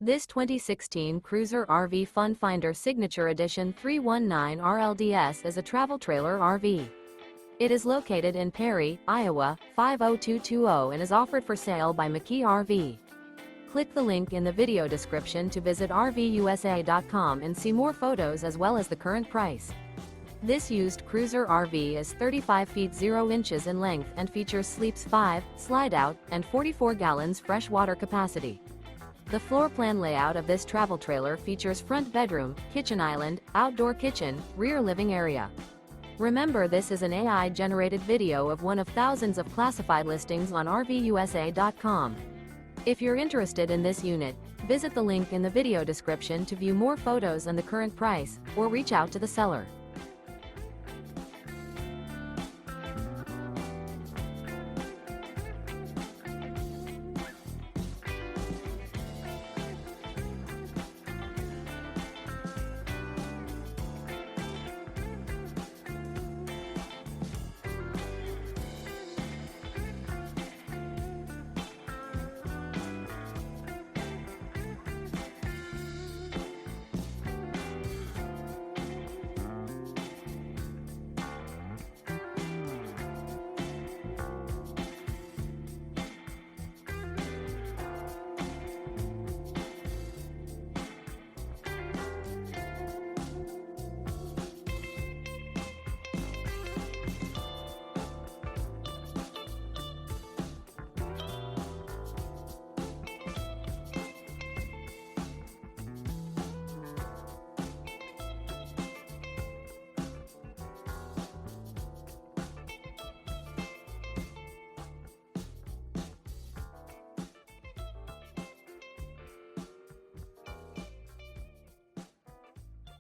This 2016 Cruiser RV Fun Finder Signature Edition 319 RLDS is a travel trailer RV. It is located in Perry, Iowa, 50220 and is offered for sale by McKee RV. Click the link in the video description to visit RVUSA.com and see more photos as well as the current price. This used Cruiser RV is 35 feet 0 inches in length and features sleeps 5, slide-out, and 44 gallons fresh water capacity. The floor plan layout of this travel trailer features front bedroom, kitchen island, outdoor kitchen, rear living area. Remember, this is an AI-generated video of one of thousands of classified listings on RVUSA.com. If you're interested in this unit, visit the link in the video description to view more photos and the current price, or reach out to the seller.